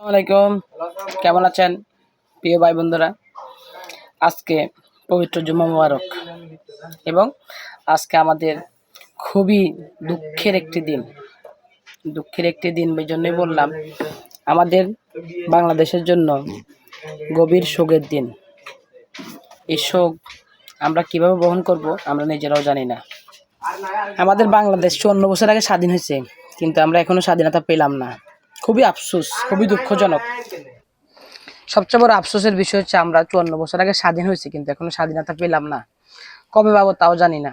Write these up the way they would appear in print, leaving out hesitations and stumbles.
আলাইকুম, কেমন আছেন প্রিয় ভাই বন্ধুরা? আজকে পবিত্র জুমা মুবারক এবং আজকে আমাদের খুবই দুঃখের একটি দিন। এই জন্যই বললাম, আমাদের বাংলাদেশের জন্য গভীর শোকের দিন। এই শোক আমরা কিভাবে বহন করব আমরা নিজেরাও জানি না। আমাদের বাংলাদেশ 54 বছর আগে স্বাধীন হয়েছে, কিন্তু আমরা এখনো স্বাধীনতা পেলাম না। খুবই আফসোস, খুবই দুঃখজনক। সবচেয়ে বড় আফসোসের বিষয় হচ্ছে আমরা 54 বছর আগে স্বাধীন হয়েছি, কিন্তু এখনো স্বাধীনতা পেলাম না। কবে পাবো তাও জানি না।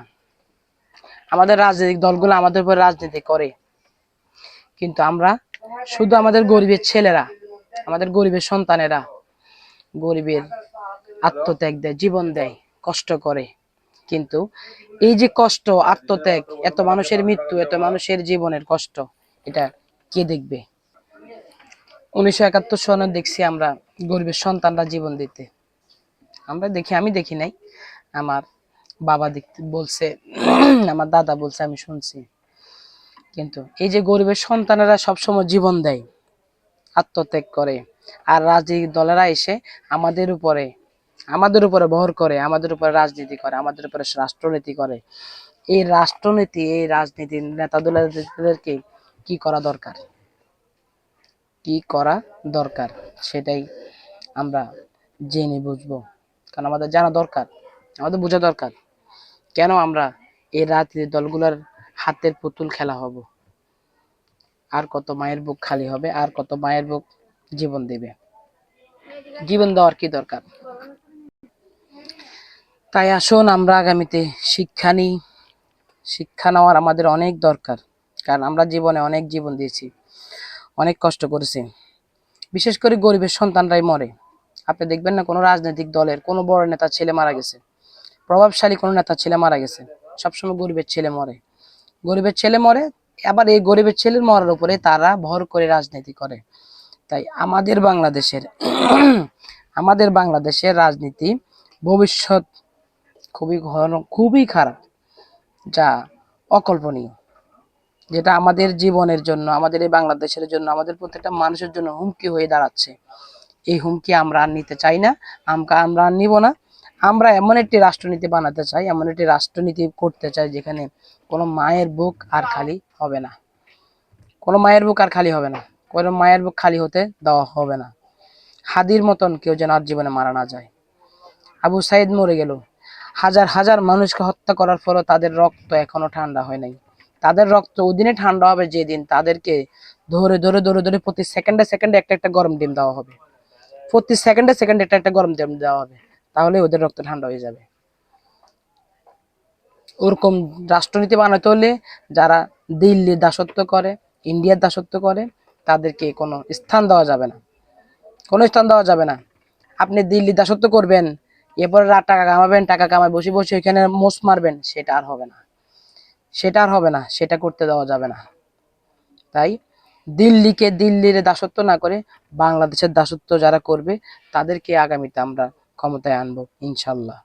আমাদের রাজনৈতিক দলগুলো আমাদের উপর রাজনীতি করে, কিন্তু আমরা শুধু আমাদের গরিবের ছেলেরা, আমাদের গরিবের সন্তানেরা গরিবের আত্মত্যাগ দেয়, জীবন দেয়, কষ্ট করে। কিন্তু এই যে কষ্ট, আত্মত্যাগ, এত মানুষের মৃত্যু, এত মানুষের জীবনের কষ্ট, এটা কে দেখবে? 1971 সনে দেখছি আমরা গরিবের সন্তানরা জীবন দিতে। আমি দেখি নাই, আমার বাবা দেখতে বলছে, আমার দাদা বলছে, আমি শুনছি। কিন্তু এই যে গরিবের সন্তানেরা সবসময় জীবন দেয়, আত্মত্যাগ করে, আর রাজনৈতিক দলেরা এসে আমাদের উপরে ভর করে, আমাদের উপরে রাজনীতি করে, আমাদের উপরে রাষ্ট্রনীতি করে। এই রাজনীতির নেতাদেরকে কি করা দরকার সেটাই আমরা জেনে বুঝবো। কারণ আমাদের জানা দরকার, আমাদের বোঝা দরকার, কেন আমরা এই রাজনীতি দলগুলোর হাতের পুতুল খেলা হব। আর কত মায়ের বুক খালি হবে, আর কত মায়ের বুক জীবন দেবে। জীবন দেওয়ার কি দরকার? তাই আসুন আমরা আগামীতে শিক্ষা নেওয়ার আমাদের অনেক দরকার। কারণ আমরা জীবনে অনেক জীবন দিয়েছি, অনেক কষ্ট করেছি। বিশেষ করে গরিবের সন্তানরাই মরে। আপনি দেখবেন না, কোনো রাজনৈতিক দলের কোনো বড় নেতা ছেলে মারা গেছে, প্রভাবশালী কোনো নেতা ছেলে মারা গেছে, সবসময় গরিবের ছেলে মরে। আবার এই গরিবের ছেলের মরার উপরে তারা ভর করে রাজনীতি করে। তাই আমাদের বাংলাদেশের রাজনীতি ভবিষ্যৎ খুবই খারাপ, যা অকল্পনীয়, যেটা আমাদের জীবনের জন্য, আমাদের এই বাংলাদেশের জন্য, আমাদের প্রত্যেকটা মানুষের জন্য হুমকি হয়ে দাঁড়াচ্ছে। এই হুমকি আমরা আর নিতে চাই না, আমরা আর নিব না। আমরা এমন একটি রাষ্ট্রনীতি বানাতে চাই, এমন একটি রাষ্ট্রনীতি করতে চাই যেখানে কোনো মায়ের বুক আর খালি হবে না, কোনো মায়ের বুক খালি হতে দেওয়া হবে না। হাদির মতন কেউ যেন আর জীবনে মারা না যায়। আবু সাইদ মরে গেল, হাজার হাজার মানুষকে হত্যা করার পরও তাদের রক্ত এখনো ঠান্ডা হয় নাই। তাদের রক্ত ওদিনে ঠান্ডা হবে যেদিন তাদেরকে ধরে ধরে ধরে ধরে প্রতি সেকেন্ডে সেকেন্ডে একটা একটা গরম ডিম দেওয়া হবে। প্রতি সেকেন্ডে সেকেন্ডে একটা একটা গরম ডিম দেওয়া হবে, তাহলে ওদের রক্ত ঠান্ডা হয়ে যাবে। ওরকম রাষ্ট্রনীতি বানাতে হলে যারা দিল্লির দাসত্ব করে, ইন্ডিয়ার দাসত্ব করে, তাদেরকে কোনো স্থান দেওয়া যাবে না। আপনি দিল্লি দাসত্ব করবেন, এরপর টাকা কামাবেন, টাকা কামায় বসে বসে এখানে মোষ মারবেন, সেটা আর হবে না, সেটা করতে দেওয়া যাবে না। তাই দিল্লির দাসত্ব না করে বাংলাদেশের দাসত্ব যারা করবে, তাদেরকে আগামীতে আমরা ক্ষমতায় আনবো ইনশাল্লাহ।